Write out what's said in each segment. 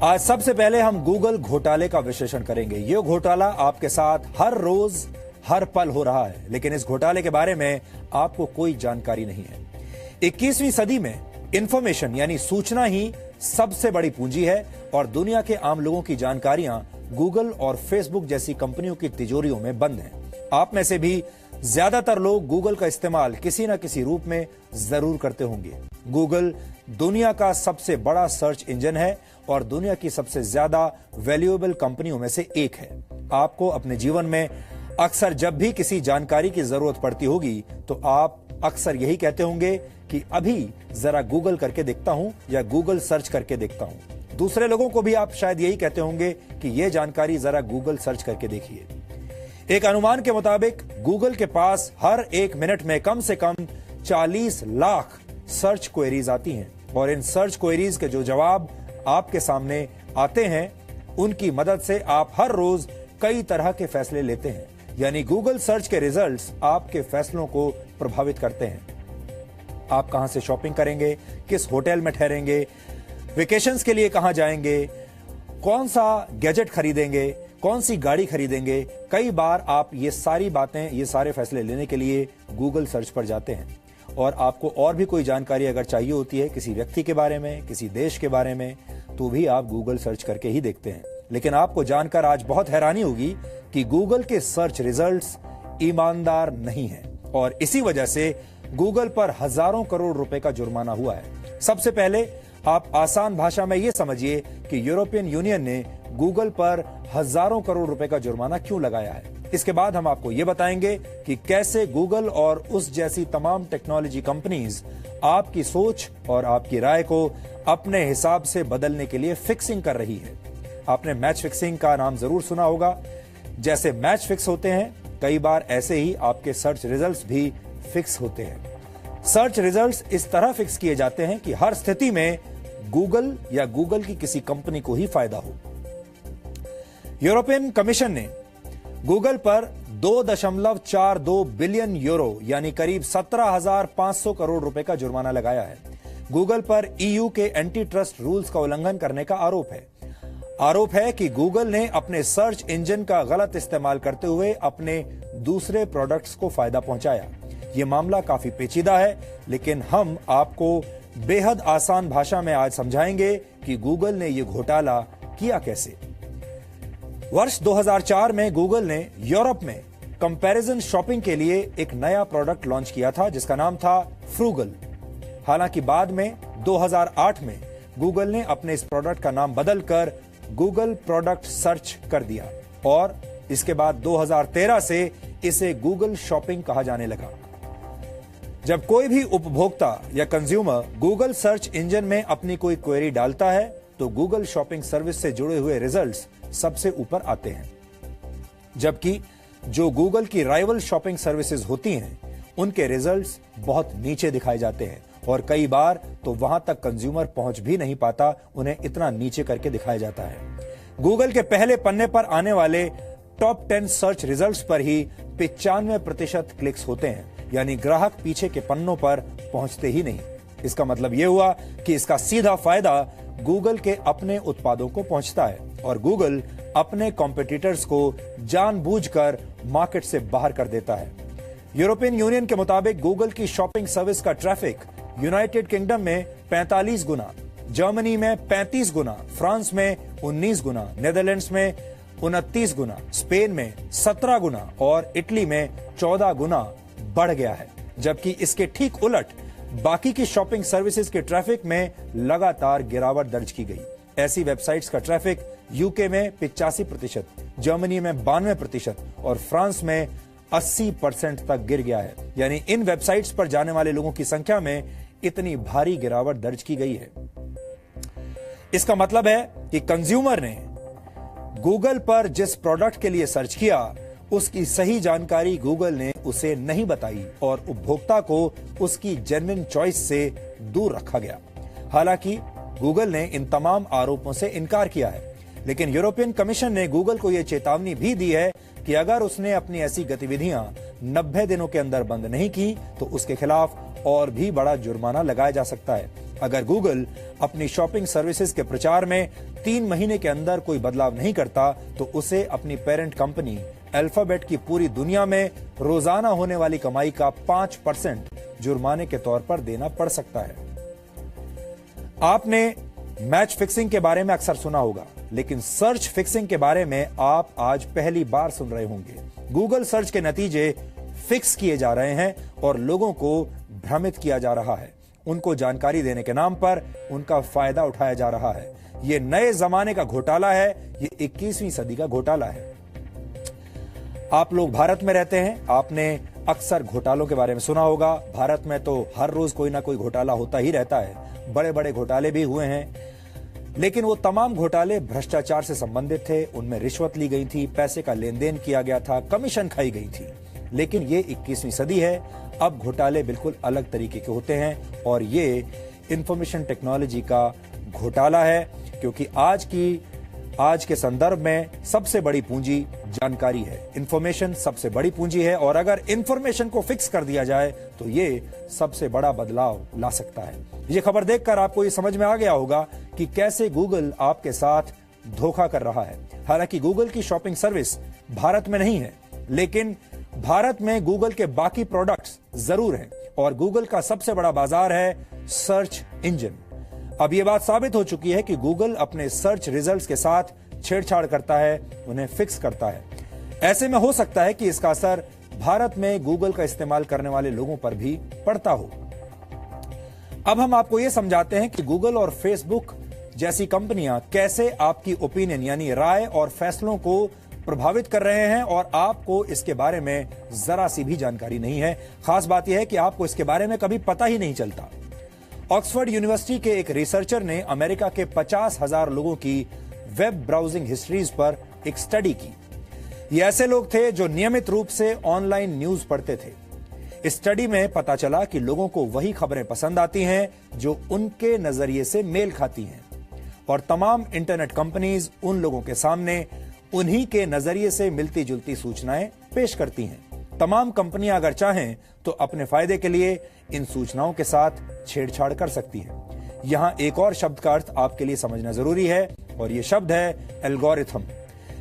आज सबसे पहले हम गूगल घोटाले का विश्लेषण करेंगे। ये घोटाला आपके साथ हर रोज हर पल हो रहा है, लेकिन इस घोटाले के बारे में आपको कोई जानकारी नहीं है। 21वीं सदी में इंफॉर्मेशन यानी सूचना ही सबसे बड़ी पूंजी है और दुनिया के आम लोगों की जानकारियां गूगल और फेसबुक जैसी कंपनियों की तिजोरियों में बंद हैं। आप में से भी ज्यादातर लोग गूगल का इस्तेमाल किसी न किसी रूप में जरूर करते होंगे। गूगल दुनिया का सबसे बड़ा सर्च इंजन है और दुनिया की सबसे ज्यादा वैल्यूएबल कंपनियों में से एक है। आपको अपने जीवन में अक्सर जब भी किसी जानकारी की जरूरत पड़ती होगी तो आप अक्सर यही कहते होंगे कि अभी जरा गूगल करके देखता हूं या गूगल सर्च करके देखता हूं। दूसरे लोगों को भी आप शायद यही कहते होंगे कि यह जानकारी जरा गूगल सर्च करके देखिए। एक अनुमान के मुताबिक गूगल के पास हर एक मिनट में कम से कम 40 लाख सर्च क्वेरीज आती हैं और इन सर्च क्वेरीज के जो जवाब आपके सामने आते हैं उनकी मदद से आप हर रोज कई तरह के फैसले लेते हैं। यानी गूगल सर्च के रिजल्ट्स आपके फैसलों को प्रभावित करते हैं। आप कहां से शॉपिंग करेंगे, किस होटल में ठहरेंगे, वेकेशंस के लिए कहां जाएंगे, कौन सा गैजेट खरीदेंगे, कौन सी गाड़ी खरीदेंगे। कई बार आप ये सारी बातें, ये सारे फैसले लेने के लिए गूगल सर्च पर जाते हैं। और आपको और भी कोई जानकारी अगर चाहिए होती है किसी व्यक्ति के बारे में, किसी देश के बारे में, तो भी आप गूगल सर्च करके ही देखते हैं। लेकिन आपको जानकर आज बहुत हैरानी होगी कि गूगल के सर्च रिजल्ट्स ईमानदार नहीं हैं और इसी वजह से गूगल पर हजारों करोड़ रुपए का जुर्माना हुआ है। सबसे पहले आप आसान भाषा में यह समझिए कि यूरोपियन यूनियन ने गूगल पर हजारों करोड़ रुपए का जुर्माना क्यों लगाया है। इसके बाद हम आपको यह बताएंगे कि कैसे गूगल और उस जैसी तमाम टेक्नोलॉजी कंपनीज आपकी सोच और आपकी राय को अपने हिसाब से बदलने के लिए फिक्सिंग कर रही है। आपने मैच फिक्सिंग का नाम जरूर सुना होगा। जैसे मैच फिक्स होते हैं, कई बार ऐसे ही आपके सर्च रिजल्ट्स भी फिक्स होते हैं। सर्च रिजल्ट्स इस तरह फिक्स किए जाते हैं कि हर स्थिति में गूगल या गूगल की किसी कंपनी को ही फायदा हो। यूरोपियन कमीशन ने गूगल पर 2.42 बिलियन यूरो यानी करीब 17,500 करोड़ रुपए का जुर्माना लगाया है। गूगल पर ईयू के एंटी ट्रस्ट रूल्स का उल्लंघन करने का आरोप है कि गूगल ने अपने सर्च इंजन का गलत इस्तेमाल करते हुए अपने दूसरे प्रोडक्ट्स को फायदा पहुंचाया। यह मामला काफी पेचीदा है, लेकिन हम आपको बेहद आसान भाषा में आज समझाएंगे कि गूगल ने यह घोटाला किया कैसे। वर्ष 2004 में गूगल ने यूरोप में कंपैरिजन शॉपिंग के लिए एक नया प्रोडक्ट लॉन्च किया था जिसका नाम था फ्रूगल। हालांकि बाद में 2008 में गूगल ने अपने इस प्रोडक्ट का नाम बदलकर गूगल प्रोडक्ट सर्च कर दिया और इसके बाद 2013 से इसे गूगल शॉपिंग कहा जाने लगा। जब कोई भी उपभोक्ता या कंज्यूमर गूगल सर्च इंजन में अपनी कोई क्वेरी डालता है तो गूगल शॉपिंग सर्विस से जुड़े हुए रिजल्ट्स सबसे ऊपर आते हैं, जबकि जो गूगल की राइवल शॉपिंग सर्विसेज होती हैं उनके रिजल्ट्स बहुत नीचे दिखाए जाते हैं और कई बार तो वहां तक कंज्यूमर पहुंच भी नहीं पाता, उन्हें इतना नीचे करके दिखाया जाता है। गूगल के पहले पन्ने पर आने वाले टॉप 10 सर्च रिजल्ट्स पर ही 95% क्लिक्स होते हैं, यानी ग्राहक पीछे के पन्नों पर पहुंचते ही नहीं। इसका मतलब यह हुआ कि इसका सीधा फायदा गूगल के अपने उत्पादों को पहुंचता है और गूगल अपने कॉम्पिटिटर्स को जानबूझकर मार्केट से बाहर कर देता है। यूरोपियन यूनियन के मुताबिक गूगल की शॉपिंग सर्विस का ट्रैफिक यूनाइटेड किंगडम में 45 गुना, जर्मनी में 35 गुना, फ्रांस में 19 गुना, नेदरलैंड्स में 29 गुना, स्पेन में 17 गुना और इटली में 14 गुना बढ़ गया है। जबकि इसके ठीक उलट बाकी की शॉपिंग सर्विसेज के ट्रैफिक में लगातार गिरावट दर्ज की गई। ऐसी वेबसाइट्स का ट्रैफिक यूके में 85%, जर्मनी में 92% और फ्रांस में 80% तक गिर गया है। यानी इन वेबसाइट्स पर जाने वाले लोगों की संख्या में इतनी भारी गिरावट दर्ज की गई है। इसका मतलब है कि कंज्यूमर ने गूगल पर जिस प्रोडक्ट के लिए सर्च किया उसकी सही जानकारी गूगल ने उसे नहीं बताई और उपभोक्ता को उसकी जेन्युइन चॉइस से दूर रखा गया। हालांकि गूगल ने इन तमाम आरोपों से इनकार किया है, लेकिन यूरोपियन कमीशन ने गूगल को यह चेतावनी भी दी है कि अगर उसने अपनी ऐसी गतिविधियां 90 दिनों के अंदर बंद नहीं की तो उसके खिलाफ और भी बड़ा जुर्माना लगाया जा सकता है। अगर गूगल अपनी शॉपिंग सर्विसेज के प्रचार में 3 महीने के अंदर कोई बदलाव नहीं करता तो उसे अपनी पेरेंट कंपनी अल्फाबेट की पूरी दुनिया में रोजाना होने वाली कमाई का 5% जुर्माने के तौर पर देना पड़ सकता है। आपने मैच फिक्सिंग के बारे में अक्सर सुना होगा, लेकिन सर्च फिक्सिंग के बारे में आप आज पहली बार सुन रहे होंगे। गूगल सर्च के नतीजे फिक्स किए जा रहे हैं और लोगों को भ्रमित किया जा रहा है। उनको जानकारी देने के नाम पर उनका फायदा उठाया जा रहा है। ये नए जमाने का घोटाला है, ये 21वीं सदी का घोटाला है। आप लोग भारत में रहते हैं, आपने अक्सर घोटालों के बारे में सुना होगा। भारत में तो हर रोज कोई ना कोई घोटाला होता ही रहता है। बड़े बड़े घोटाले भी हुए हैं, लेकिन वो तमाम घोटाले भ्रष्टाचार से संबंधित थे। उनमें रिश्वत ली गई थी, पैसे का लेन देन किया गया था, कमीशन खाई गई थी। लेकिन ये 21वीं सदी है, अब घोटाले बिल्कुल अलग तरीके के होते हैं और ये इंफॉर्मेशन टेक्नोलॉजी का घोटाला है, क्योंकि आज के संदर्भ में सबसे बड़ी पूंजी जानकारी है। इंफॉर्मेशन सबसे बड़ी पूंजी है और अगर इंफॉर्मेशन को फिक्स कर दिया जाए तो ये सबसे बड़ा बदलाव ला सकता है। ये खबर देखकर आपको ये समझ में आ गया होगा कि कैसे गूगल आपके साथ धोखा कर रहा है। हालांकि गूगल की शॉपिंग सर्विस भारत में नहीं है, लेकिन भारत में गूगल के बाकी प्रोडक्ट्स जरूर हैं और गूगल का सबसे बड़ा बाजार है सर्च इंजन। अब यह बात साबित हो चुकी है कि गूगल अपने सर्च रिजल्ट्स के साथ छेड़छाड़ करता है, उन्हें फिक्स करता है। ऐसे में हो सकता है कि इसका असर भारत में गूगल का इस्तेमाल करने वाले लोगों पर भी पड़ता हो। अब हम आपको यह समझाते हैं कि गूगल और फेसबुक जैसी कंपनियां कैसे आपकी ओपिनियन यानी राय और फैसलों को प्रभावित कर रहे हैं और आपको इसके बारे में जरा सी भी जानकारी नहीं है। खास बात यह है कि आपको इसके बारे में कभी पता ही नहीं चलता। ऑक्सफोर्ड यूनिवर्सिटी के एक रिसर्चर ने अमेरिका के 50,000 लोगों की वेब ब्राउजिंग हिस्ट्रीज पर एक स्टडी की। ये ऐसे लोग थे जो नियमित रूप से ऑनलाइन न्यूज पढ़ते थे। इस स्टडी में पता चला कि लोगों को वही खबरें पसंद आती हैं जो उनके नजरिए से मेल खाती हैं और तमाम इंटरनेट कंपनीज उन लोगों के सामने उन्हीं के नजरिए से मिलती जुलती सूचनाएं पेश करती हैं। तमाम कंपनियां अगर चाहें तो अपने फायदे के लिए इन सूचनाओं के साथ छेड़छाड़ कर सकती हैं। यहां एक और शब्द का अर्थ आपके लिए समझना जरूरी है और यह शब्द है एल्गोरिथम।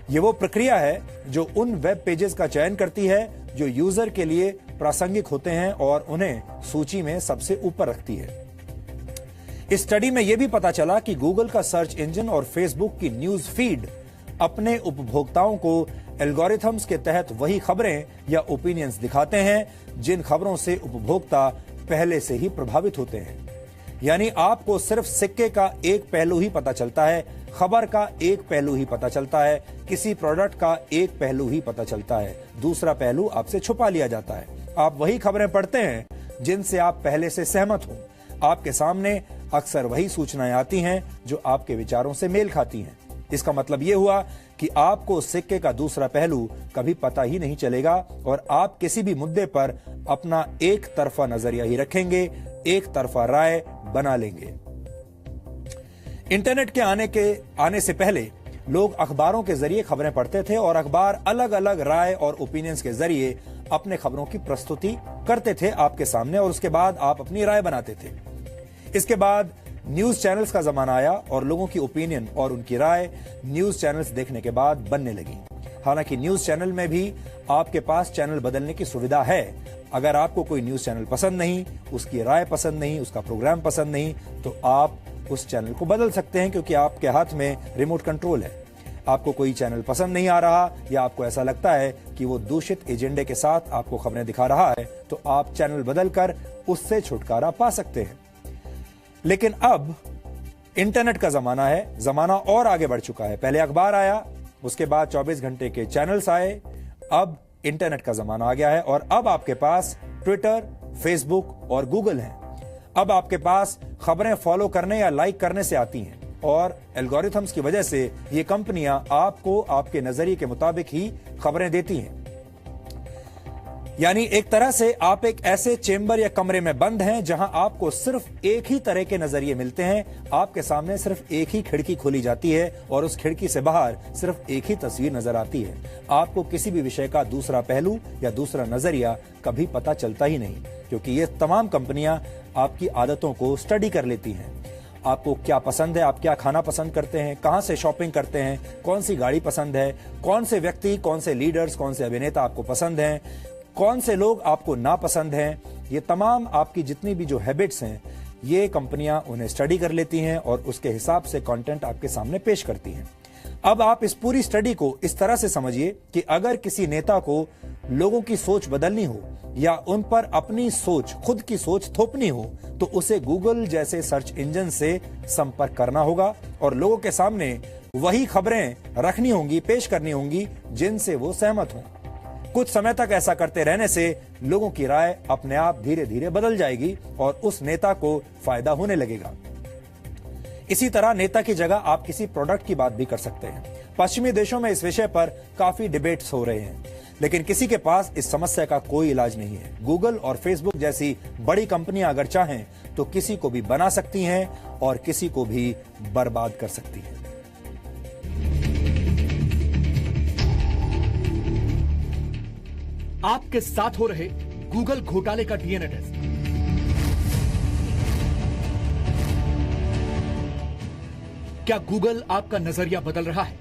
यह वो प्रक्रिया है जो उन वेब पेजेस का चयन करती है जो यूजर के लिए प्रासंगिक होते हैं और उन्हें सूची में सबसे ऊपर रखती है। इस स्टडी में यह भी पता चला कि गूगल का सर्च इंजन और फेसबुक की न्यूज फीड अपने उपभोक्ताओं को एल्गोरिथम्स के तहत वही खबरें या ओपिनियंस दिखाते हैं जिन खबरों से उपभोक्ता पहले से ही प्रभावित होते हैं। यानी आपको सिर्फ सिक्के का एक पहलू ही पता चलता है, खबर का एक पहलू ही पता चलता है, किसी प्रोडक्ट का एक पहलू ही पता चलता है, दूसरा पहलू आपसे छुपा लिया जाता है। आप वही खबरें पढ़ते हैं जिनसे आप पहले से सहमत हो। आपके सामने अक्सर वही सूचनाएं आती हैं जो आपके विचारों से मेल खाती हैं। इसका मतलब यह हुआ कि आपको सिक्के का दूसरा पहलू कभी पता ही नहीं चलेगा और आप किसी भी मुद्दे पर अपना एक तरफा नजरिया ही रखेंगे, एक तरफा राय बना लेंगे। इंटरनेट के आने से पहले लोग अखबारों के जरिए खबरें पढ़ते थे और अखबार अलग अलग राय और ओपिनियंस के जरिए अपने खबरों की प्रस्तुति करते थे आपके सामने और उसके बाद आप अपनी राय बनाते थे। इसके बाद न्यूज चैनल्स का जमाना आया और लोगों की ओपिनियन और उनकी राय न्यूज चैनल्स देखने के बाद बनने लगी। हालांकि न्यूज चैनल में भी आपके पास चैनल बदलने की सुविधा है। अगर आपको कोई न्यूज चैनल पसंद नहीं, उसकी राय पसंद नहीं, उसका प्रोग्राम पसंद नहीं, तो आप उस चैनल को बदल सकते हैं क्योंकि आपके हाथ में रिमोट कंट्रोल है। आपको कोई चैनल पसंद नहीं आ रहा या आपको ऐसा लगता है कि वो दूषित एजेंडे के साथ आपको खबरें दिखा रहा है, तो आप चैनल बदलकर उससे छुटकारा पा सकते हैं। लेकिन अब इंटरनेट का जमाना है, जमाना और आगे बढ़ चुका है। पहले अखबार आया, उसके बाद 24 घंटे के चैनल्स आए, अब इंटरनेट का जमाना आ गया है और अब आपके पास ट्विटर, फेसबुक और गूगल है। अब आपके पास खबरें फॉलो करने या लाइक करने से आती हैं और एल्गोरिथम्स की वजह से ये कंपनियां आपको आपके नजरिए के मुताबिक ही खबरें देती हैं। यानी एक तरह से आप एक ऐसे चेंबर या कमरे में बंद हैं जहां आपको सिर्फ एक ही तरह के नजरिए मिलते हैं। आपके सामने सिर्फ एक ही खिड़की खोली जाती है और उस खिड़की से बाहर सिर्फ एक ही तस्वीर नजर आती है। आपको किसी भी विषय का दूसरा पहलू या दूसरा नजरिया कभी पता चलता ही नहीं, क्योंकि ये तमाम कंपनियां आपकी आदतों को स्टडी कर लेती हैं। आपको क्या पसंद है, आप क्या खाना पसंद करते हैं, कहां से शॉपिंग करते हैं, कौन सी गाड़ी पसंद है, कौन से व्यक्ति, कौन से लीडर्स, कौन से अभिनेता आपको पसंद हैं, कौन से लोग आपको नापसंद हैं, ये तमाम आपकी जितनी भी जो हैबिट्स हैं, ये कंपनियां उन्हें स्टडी कर लेती हैं और उसके हिसाब से कंटेंट आपके सामने पेश करती हैं। अब आप इस पूरी स्टडी को इस तरह से समझिए कि अगर किसी नेता को लोगों की सोच बदलनी हो या उन पर अपनी सोच, खुद की सोच थोपनी हो, तो उसे गूगल जैसे सर्च इंजन से संपर्क करना होगा और लोगों के सामने वही खबरें रखनी होंगी, पेश करनी होंगी जिनसे वो सहमत हों। कुछ समय तक ऐसा करते रहने से लोगों की राय अपने आप धीरे धीरे बदल जाएगी और उस नेता को फायदा होने लगेगा। इसी तरह नेता की जगह आप किसी प्रोडक्ट की बात भी कर सकते हैं। पश्चिमी देशों में इस विषय पर काफी डिबेट्स हो रहे हैं, लेकिन किसी के पास इस समस्या का कोई इलाज नहीं है। गूगल और फेसबुक जैसी बड़ी कंपनियां अगर चाहें तो किसी को भी बना सकती हैं और किसी को भी बर्बाद कर सकती हैं। आपके साथ हो रहे गूगल घोटाले का डीएनए टेस्ट। क्या गूगल आपका नजरिया बदल रहा है?